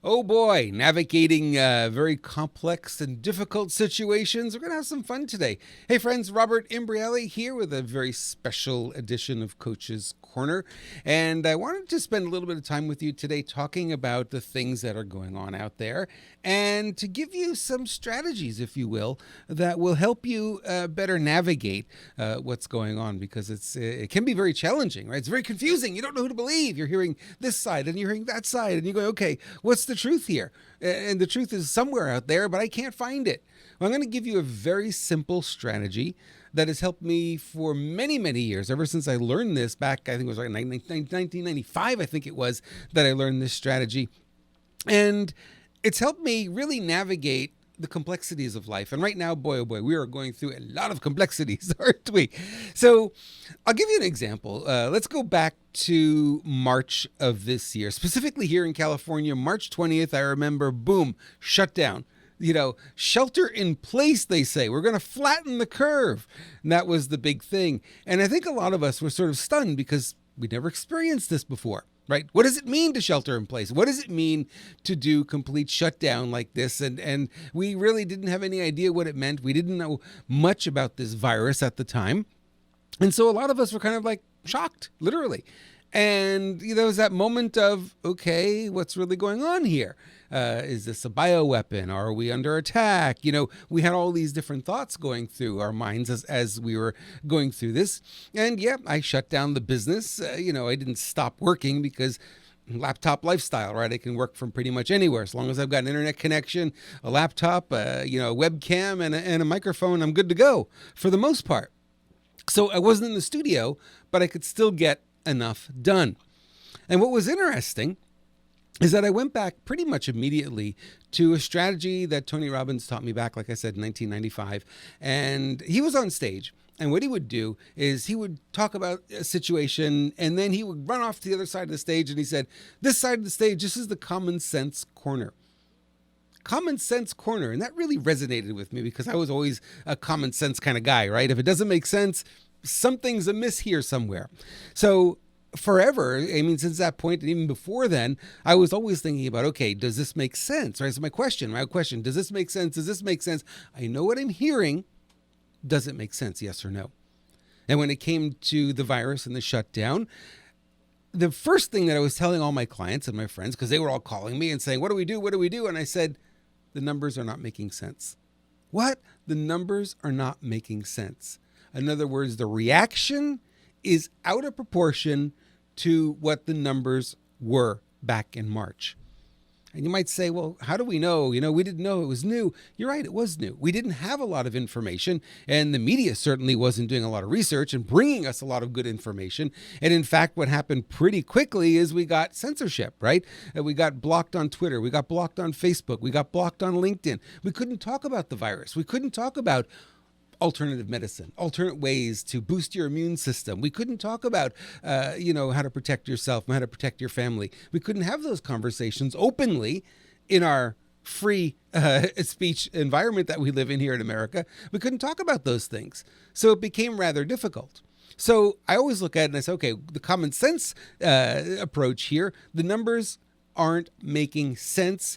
Oh boy, navigating very complex and difficult situations. We're going to have some fun today. Hey friends, Robert Imbriale here with a very special edition of Coach's Corner. And I wanted to spend a little bit of time with you today talking about the things that are going on out there and to give you some strategies, if you will, that will help you better navigate what's going on, because it can be very challenging, right? It's very confusing. You don't know who to believe. You're hearing this side and you're hearing that side and you're going, okay, what's the truth here? And the truth is somewhere out there, but I can't find it. Well, I'm going to give you a very simple strategy that has helped me for many, many years, ever since I learned this back, I think it was like 1995, I think it was, that I learned this strategy. And it's helped me really navigate the complexities of life. And right now, boy, oh boy, we are going through a lot of complexities, aren't we? So I'll give you an example. Let's go back to March of this year, specifically here in California, March 20th. I remember, boom, shut down. Shelter in place, they say. We're going to flatten the curve. And that was the big thing. And I think a lot of us were sort of stunned because we never experienced this before. Right? What does it mean to shelter in place? What does it mean to do complete shutdown like this? And we really didn't have any idea what it meant. We didn't know much about this virus at the time. And so a lot of us were kind of like shocked, literally. And there was that moment of, okay, what's really going on here? Is this a bioweapon? Are we under attack? We had all these different thoughts going through our minds as we were going through this. And yeah, I shut down the business. I didn't stop working because laptop lifestyle, right? I can work from pretty much anywhere. As long as I've got an internet connection, a laptop, a webcam and a microphone, I'm good to go for the most part. So I wasn't in the studio, but I could still get enough done. And what was interesting is that I went back pretty much immediately to a strategy that Tony Robbins taught me back, like I said, in 1995. And he was on stage. And what he would do is he would talk about a situation and then he would run off to the other side of the stage. And he said, this side of the stage, this is the common sense corner. Common sense corner. And that really resonated with me because I was always a common sense kind of guy, right? If it doesn't make sense, something's amiss here somewhere. So forever, since that point and even before then, I was always thinking about, okay, does this make sense? Right? So my question, does this make sense? Does this make sense? I know what I'm hearing. Does it make sense? Yes or no? And when it came to the virus and the shutdown, the first thing that I was telling all my clients and my friends, because they were all calling me and saying, what do we do? What do we do? And I said, the numbers are not making sense. What? The numbers are not making sense. In other words, the reaction is out of proportion to what the numbers were back in March. And you might say, well, how do we know? We didn't know it was new. You're right, it was new. We didn't have a lot of information, and the media certainly wasn't doing a lot of research and bringing us a lot of good information. And in fact, what happened pretty quickly is we got censorship, right? We got blocked on Twitter. We got blocked on Facebook. We got blocked on LinkedIn. We couldn't talk about the virus. We couldn't talk about alternative medicine, alternate ways to boost your immune system. We couldn't talk about, how to protect yourself, how to protect your family. We couldn't have those conversations openly in our free speech environment that we live in here in America. We couldn't talk about those things. So it became rather difficult. So I always look at it and I say, okay, the common sense approach here, the numbers aren't making sense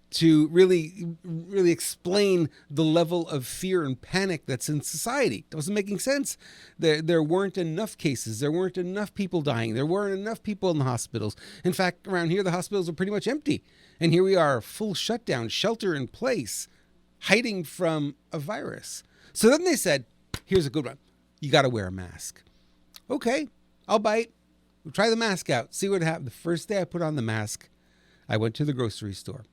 to really explain the level of fear and panic that's in society. It wasn't making sense. There weren't enough cases. There weren't enough people dying. There weren't enough people in the hospitals. In fact, around here, the hospitals are pretty much empty. And here we are, full shutdown, shelter in place, hiding from a virus. So then they said, here's a good one. You got to wear a mask. Okay, I'll bite. We'll try the mask out. See what happens. The first day I put on the mask, I went to the grocery store.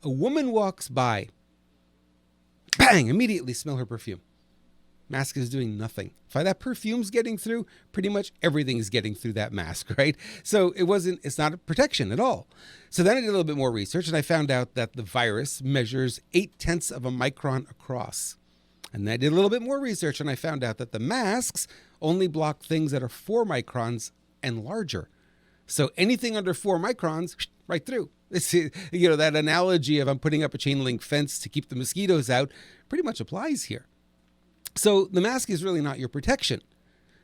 A woman walks by, bang, immediately smell her perfume. Mask is doing nothing. If that perfume's getting through, pretty much everything's getting through that mask, right? So it's not a protection at all. So then I did a little bit more research and I found out that the virus measures 0.8 of a micron across. And I did a little bit more research and I found out that the masks only block things that are 4 microns and larger. So anything under 4 microns, right through. It's, that analogy of I'm putting up a chain link fence to keep the mosquitoes out pretty much applies here. So the mask is really not your protection.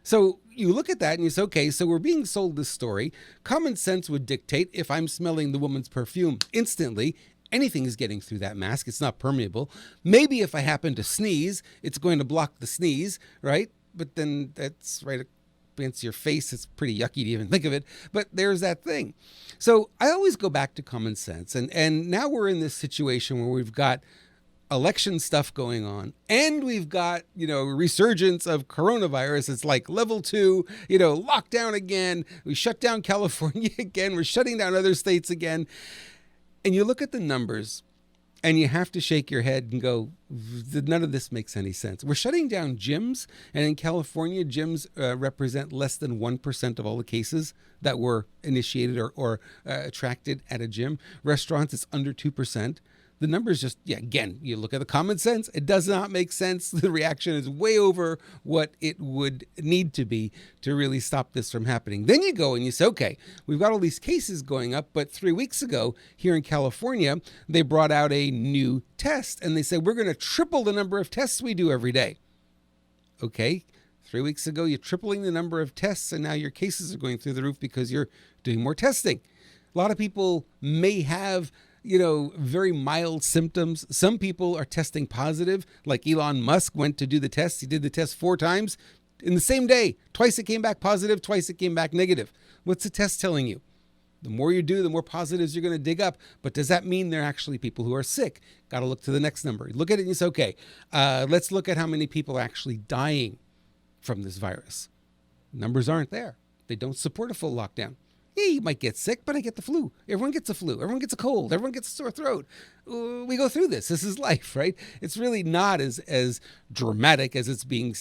So you look at that and you say, okay, so we're being sold this story. Common sense would dictate if I'm smelling the woman's perfume instantly, anything is getting through that mask. It's not permeable. Maybe if I happen to sneeze, it's going to block the sneeze, right? But then that's right against your face. It's pretty yucky to even think of it. But there's that thing. So I always go back to common sense. And now we're in this situation where we've got election stuff going on, and we've got, resurgence of coronavirus. It's like level 2, lockdown again. We shut down California again. We're shutting down other states again. And you look at the numbers and you have to shake your head and go, none of this makes any sense. We're shutting down gyms, and in California, gyms represent less than 1% of all the cases that were initiated or attracted at a gym. Restaurants, it's under 2%. The numbers just, again, you look at the common sense, it does not make sense. The reaction is way over what it would need to be to really stop this from happening. Then you go and you say, okay, we've got all these cases going up, but 3 weeks ago here in California, they brought out a new test and they said, we're going to triple the number of tests we do every day. Okay, 3 weeks ago, you're tripling the number of tests and now your cases are going through the roof because you're doing more testing. A lot of people may have very mild symptoms. Some people are testing positive, like Elon Musk went to do the test. He did the test 4 times in the same day. Twice it came back positive, twice it came back negative. What's the test telling you? The more you do, the more positives you're going to dig up. But does that mean they're actually people who are sick? Got to look to the next number. Look at it and you say, okay, let's look at how many people are actually dying from this virus. Numbers aren't there. They don't support a full lockdown. Yeah, you might get sick, but I get the flu. Everyone gets a flu. Everyone gets a cold. Everyone gets a sore throat. We go through this. This is life, right? It's really not as dramatic as it's being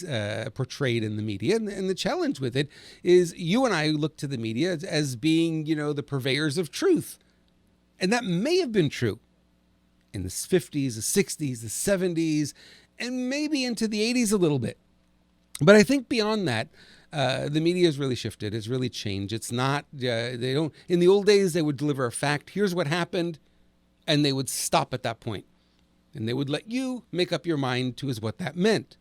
portrayed in the media. And the challenge with it is you and I look to the media as being, the purveyors of truth. And that may have been true in the 50s, the 60s, the 70s, and maybe into the 80s a little bit. But I think beyond that, the media has really shifted. It's really changed. It's not, they don't, in the old days, they would deliver a fact. Here's what happened. And they would stop at that point. And they would let you make up your mind to what that meant.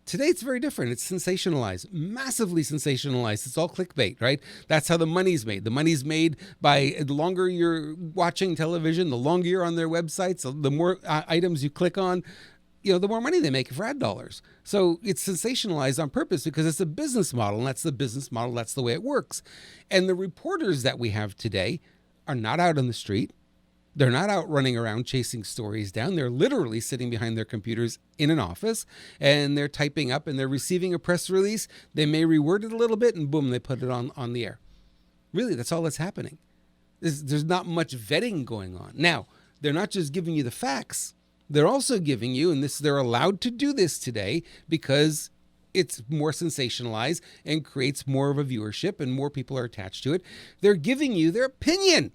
Today, it's very different. It's sensationalized, massively sensationalized. It's all clickbait, right? That's how the money's made. The money's made by the longer you're watching television, the longer you're on their websites, the more items you click on, the more money they make for ad dollars. So it's sensationalized on purpose because it's a business model, and that's the business model. That's the way it works. And the reporters that we have today are not out on the street. They're not out running around chasing stories down. They're literally sitting behind their computers in an office, and they're typing up and they're receiving a press release. They may reword it a little bit and boom, they put it on the air. Really, that's all that's happening. There's not much vetting going on. Now, they're not just giving you the facts. They're also giving you, and they're allowed to do this today because it's more sensationalized and creates more of a viewership and more people are attached to it. They're giving you their opinion.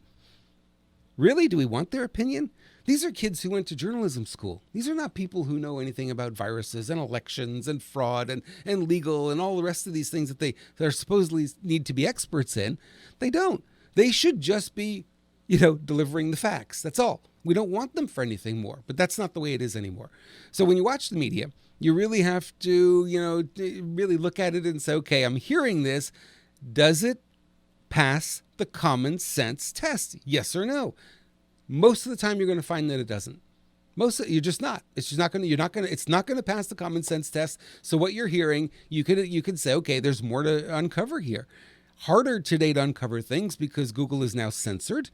Really? Do we want their opinion? These are kids who went to journalism school. These are not people who know anything about viruses and elections and fraud and legal and all the rest of these things that they're supposedly need to be experts in. They don't. They should just be, delivering the facts. That's all. We don't want them for anything more, but that's not the way it is anymore. So when you watch the media, you really have to, really look at it and say, okay, I'm hearing this. Does it pass the common sense test? Yes or no? Most of the time, you're going to find that it doesn't. You're just not. It's just not going to. It's not going to pass the common sense test. So what you're hearing, you could say, okay, there's more to uncover here. Harder today to uncover things because Google is now censored.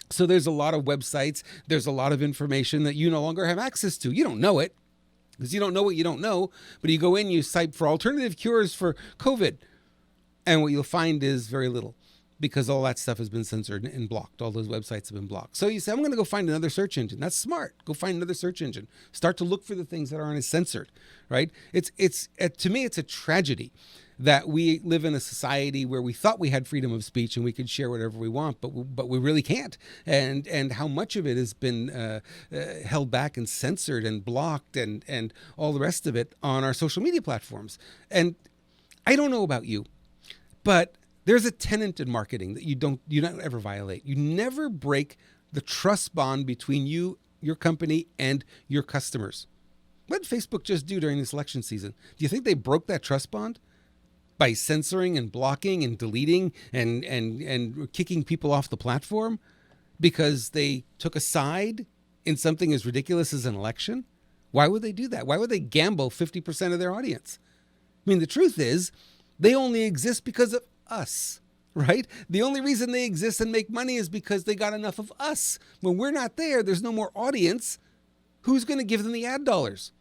So there's a lot of websites, there's a lot of information that you no longer have access to. You don't know it because you don't know what you don't know. But you go in, you type for alternative cures for COVID. And what you'll find is very little because all that stuff has been censored and blocked. All those websites have been blocked. So you say, I'm going to go find another search engine. That's smart. Go find another search engine. Start to look for the things that aren't as censored, right? It's to me, it's a tragedy that we live in a society where we thought we had freedom of speech and we could share whatever we want, but we really can't. And how much of it has been held back and censored and blocked and all the rest of it on our social media platforms. And I don't know about you, but there's a tenet in marketing that you don't ever violate. You never break the trust bond between you, your company, and your customers. What did Facebook just do during this election season? Do you think they broke that trust bond? by censoring and blocking and deleting and kicking people off the platform because they took a side in something as ridiculous as an election? Why would they do that? Why would they gamble 50% of their audience? I mean, the truth is, they only exist because of us, right? The only reason they exist and make money is because they got enough of us. When we're not there, there's no more audience. Who's going to give them the ad dollars?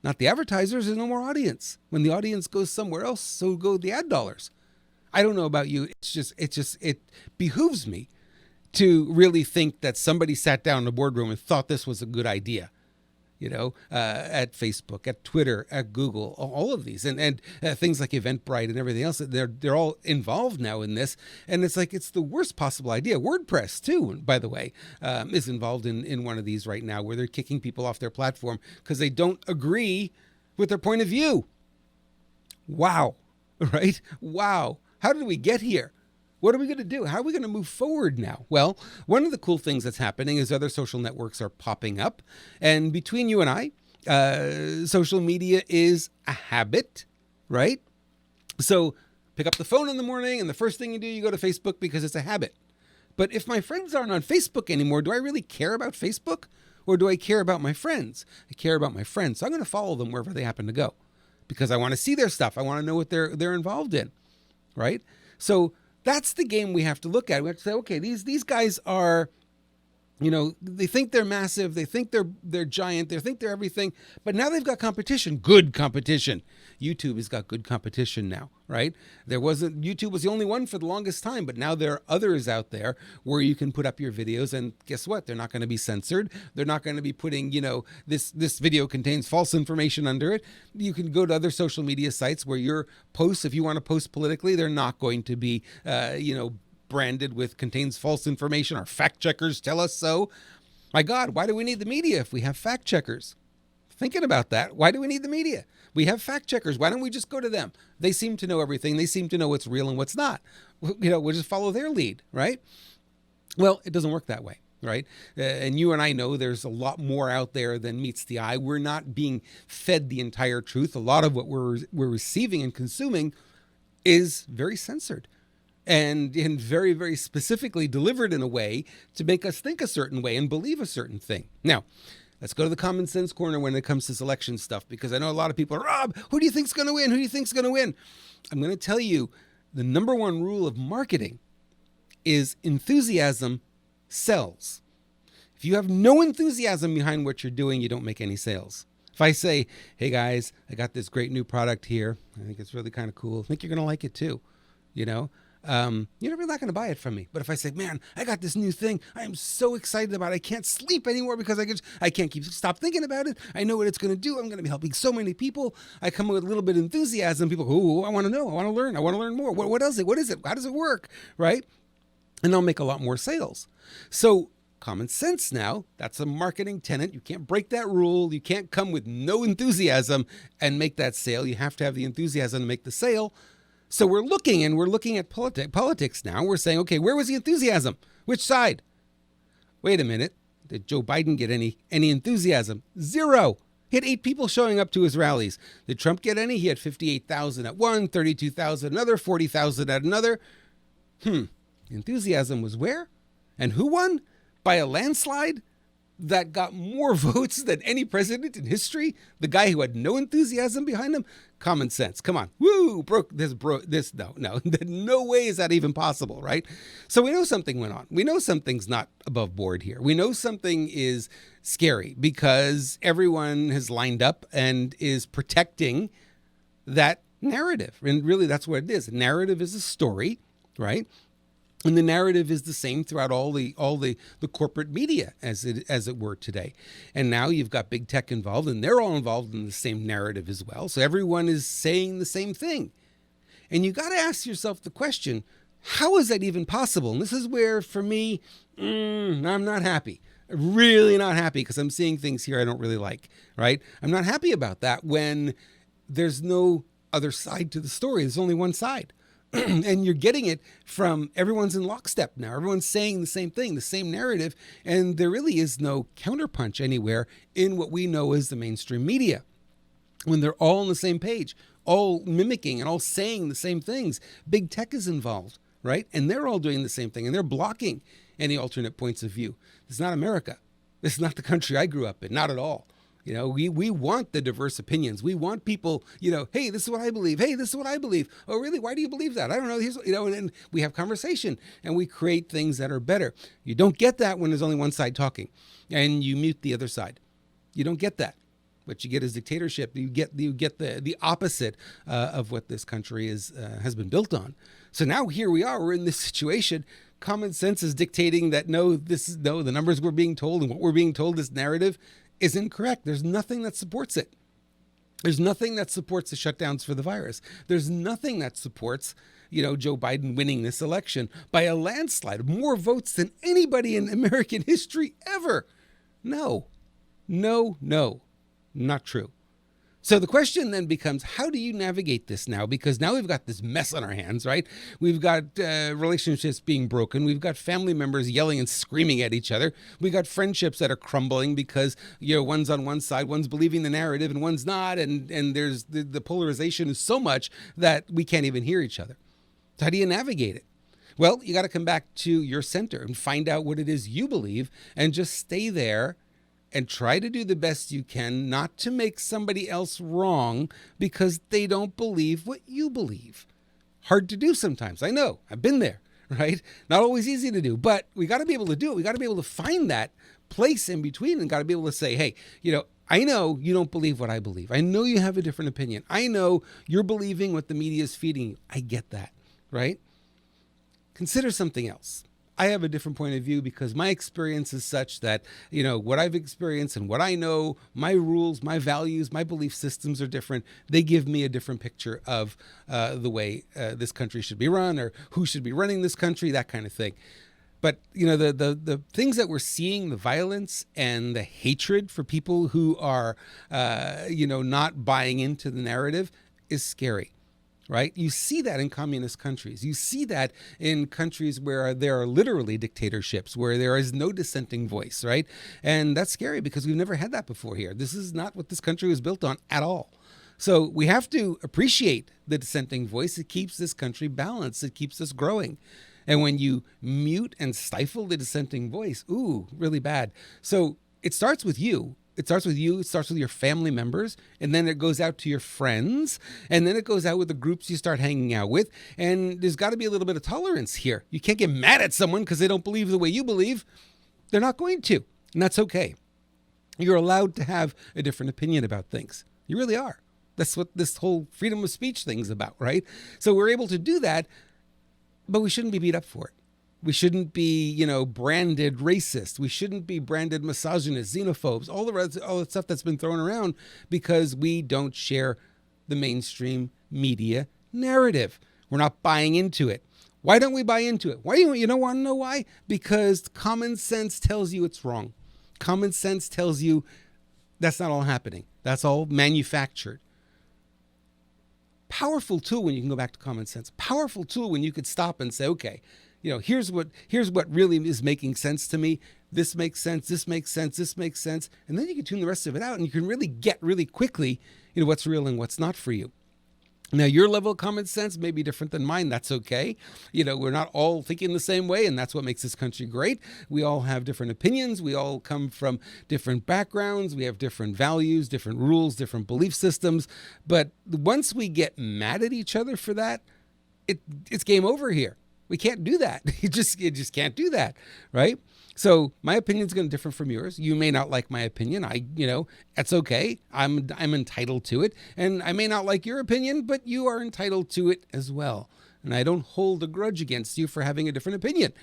Not the advertisers. There's no more audience. When the audience goes somewhere else, so go the ad dollars. I don't know about you. It behooves me to really think that somebody sat down in the boardroom and thought this was a good idea. At Facebook, at Twitter, at Google, all of these, and things like Eventbrite and everything else. They're all involved now in this, and it's like it's the worst possible idea. WordPress too, by the way, is involved in one of these right now, where they're kicking people off their platform because they don't agree with their point of view. Wow, right? Wow. How did we get here? What are we going to do? How are we going to move forward now? Well, one of the cool things that's happening is other social networks are popping up. And between you and I, social media is a habit, right? So pick up the phone in the morning and the first thing you do, you go to Facebook because it's a habit. But if my friends aren't on Facebook anymore, do I really care about Facebook? Or do I care about my friends? I care about my friends. So I'm going to follow them wherever they happen to go because I want to see their stuff. I want to know what they're involved in, right? So that's the game we have to look at. We have to say, okay, these guys are, they think they're massive. They think they're giant. They think they're everything. But now they've got competition, good competition. YouTube has got good competition now, right? YouTube was the only one for the longest time, but now there are others out there where you can put up your videos, and guess what? They're not going to be censored. They're not going to be putting, this video contains false information under it. You can go to other social media sites where your posts, if you want to post politically, they're not going to be, branded with contains false information. Our fact checkers tell us so. My God, why do we need the media if we have fact checkers? Thinking about that, why do we need the media? We have fact checkers. Why don't we just go to them? They seem to know everything. They seem to know what's real and what's not. We'll just follow their lead, right? Well, it doesn't work that way, right? And you and I know there's a lot more out there than meets the eye. We're not being fed the entire truth. A lot of what we're receiving and consuming is very censored. And very, very specifically delivered in a way to make us think a certain way and believe a certain thing. Now, let's go to the common sense corner when it comes to this election stuff, because I know a lot of people are, Rob, who do you think's going to win? Who do you think's going to win? I'm going to tell you the number one rule of marketing is enthusiasm sells. If you have no enthusiasm behind what you're doing, you don't make any sales. If I say, hey guys, I got this great new product here. I think it's really kind of cool. I think you're going to like it too. You're really not going to buy it from me. But if I say, man, I got this new thing, I am so excited about it. I can't sleep anymore because I can't stop thinking about it. I know what it's going to do. I'm going to be helping so many people. I come with a little bit of enthusiasm. People go, oh, I want to know. I want to learn. I want to learn more. What is it? What is it? How does it work? Right? And they'll make a lot more sales. So common sense now, that's a marketing tenet. You can't break that rule. You can't come with no enthusiasm and make that sale. You have to have the enthusiasm to make the sale. So we're looking at politics now. We're saying, okay, where was the enthusiasm? Which side? Wait a minute. Did Joe Biden get any enthusiasm? Zero. He had 8 people showing up to his rallies. Did Trump get any? He had 58,000 at one, 32,000 another, 40,000 at another. Enthusiasm was where? And who won? By a landslide that got more votes than any president in history? The guy who had no enthusiasm behind him? Common sense. Come on. Woo! No way is that even possible, right? So we know something went on. We know something's not above board here. We know something is scary because everyone has lined up and is protecting that narrative. And really that's what it is. A narrative is a story, right? And the narrative is the same throughout all the corporate media as it were today. And now you've got big tech involved, and they're all involved in the same narrative as well. So everyone is saying the same thing. And you got to ask yourself the question, how is that even possible? And this is where, for me, I'm not happy. Really not happy, because I'm seeing things here I don't really like, right? I'm not happy about that when there's no other side to the story. There's only one side. And you're getting it from everyone's in lockstep now. Everyone's saying the same thing, the same narrative, and there really is no counterpunch anywhere in what we know as the mainstream media when they're all on the same page. all mimicking and all saying the same things. Big tech is involved, right? And they're all doing the same thing, and they're blocking any alternate points of view. It's not America. This is not the country I grew up in, not at all. We want the diverse opinions. We want people, hey, this is what I believe. Hey, this is what I believe. Oh, really? Why do you believe that? I don't know. And we have conversation and we create things that are better. You don't get that when there's only one side talking and you mute the other side. You don't get that. What you get is dictatorship. You get the opposite of what this country has been built on. So now here we are. We're in this situation. Common sense is dictating that the numbers we're being told and what we're being told, this narrative, is incorrect. There's nothing that supports it. There's nothing that supports the shutdowns for the virus. There's nothing that supports, Joe Biden winning this election by a landslide, more votes than anybody in American history ever. No, not true. So the question then becomes, how do you navigate this now? Because now we've got this mess on our hands, right? We've got relationships being broken. We've got family members yelling and screaming at each other. We've got friendships that are crumbling because, one's on one side, one's believing the narrative and one's not. And there's the polarization is so much that we can't even hear each other. So how do you navigate it? Well, you got to come back to your center and find out what it is you believe and just stay there and try to do the best you can not to make somebody else wrong because they don't believe what you believe. Hard to do sometimes. I know. I've been there, right? Not always easy to do, but we got to be able to do it. We got to be able to find that place in between and got to be able to say, hey, I know you don't believe what I believe. I know you have a different opinion. I know you're believing what the media is feeding you. I get that, right? Consider something else. I have a different point of view because my experience is such that, what I've experienced and what I know, my rules, my values, my belief systems are different. They give me a different picture of the way this country should be run or who should be running this country, that kind of thing. But, the things that we're seeing, the violence and the hatred for people who are, not buying into the narrative is scary. Right? You see that in communist countries. You see that in countries where there are literally dictatorships, where there is no dissenting voice, right? And that's scary because we've never had that before here. This is not what this country was built on at all. So we have to appreciate the dissenting voice. It keeps this country balanced. It keeps us growing. And when you mute and stifle the dissenting voice, really bad. So it starts with you. It starts with you, it starts with your family members, and then it goes out to your friends, and then it goes out with the groups you start hanging out with, and there's got to be a little bit of tolerance here. You can't get mad at someone because they don't believe the way you believe. They're not going to, and that's okay. You're allowed to have a different opinion about things. You really are. That's what this whole freedom of speech thing's about, right? So we're able to do that, but we shouldn't be beat up for it. We shouldn't be, branded racist. We shouldn't be branded misogynist, xenophobes, all the stuff that's been thrown around because we don't share the mainstream media narrative. We're not buying into it. Why don't we buy into it? Why you don't want to know why? Because common sense tells you it's wrong. Common sense tells you that's not all happening. That's all manufactured. Powerful tool when you can go back to common sense. Powerful tool when you could stop and say, okay, here's what really is making sense to me. This makes sense. This makes sense. This makes sense. And then you can tune the rest of it out and you can really get really quickly, what's real and what's not for you. Now, your level of common sense may be different than mine. That's okay. We're not all thinking the same way, and that's what makes this country great. We all have different opinions. We all come from different backgrounds. We have different values, different rules, different belief systems. But once we get mad at each other for that, it's game over here. We can't do that. You just can't do that, right? So my opinion is going to differ from yours. You may not like my opinion. That's okay. I'm entitled to it. And I may not like your opinion, but you are entitled to it as well. And I don't hold a grudge against you for having a different opinion.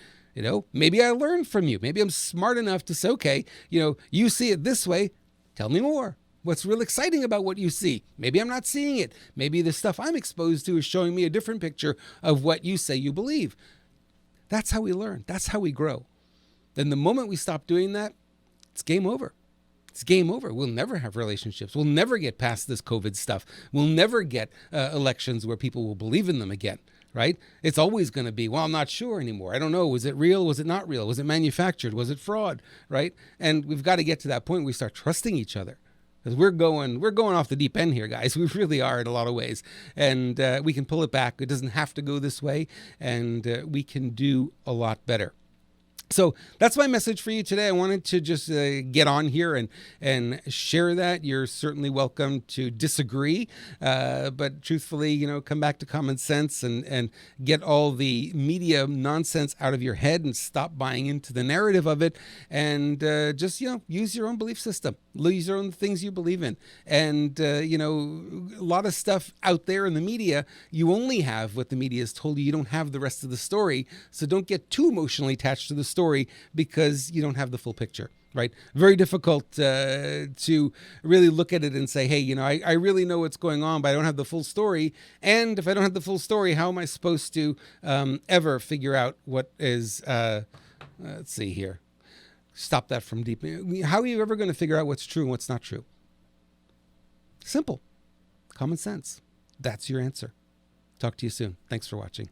Maybe I learned from you. Maybe I'm smart enough to say, okay, you see it this way. Tell me more. What's real exciting about what you see? Maybe I'm not seeing it. Maybe the stuff I'm exposed to is showing me a different picture of what you say you believe. That's how we learn. That's how we grow. Then the moment we stop doing that, it's game over. It's game over. We'll never have relationships. We'll never get past this COVID stuff. We'll never get elections where people will believe in them again, right? It's always going to be, well, I'm not sure anymore. I don't know. Was it real? Was it not real? Was it manufactured? Was it fraud, right? And we've got to get to that point where we start trusting each other. because we're going off the deep end here, guys. We really are in a lot of ways, and we can pull it back. It doesn't have to go this way, and we can do a lot better. So that's my message for you today. I wanted to just get on here and share that. You're certainly welcome to disagree, but truthfully, come back to common sense and get all the media nonsense out of your head and stop buying into the narrative of it, and just use your own belief system, use your own things you believe in, and a lot of stuff out there in the media. You only have what the media has told you. You don't have the rest of the story, so don't get too emotionally attached to the story because you don't have the full picture, right? Very difficult to really look at it and say, hey, I really know what's going on, but I don't have the full story. And if I don't have the full story, how am I supposed to ever figure out what is, let's see here. Stop that from deep. How are you ever going to figure out what's true and what's not true? Simple. Common sense. That's your answer. Talk to you soon. Thanks for watching.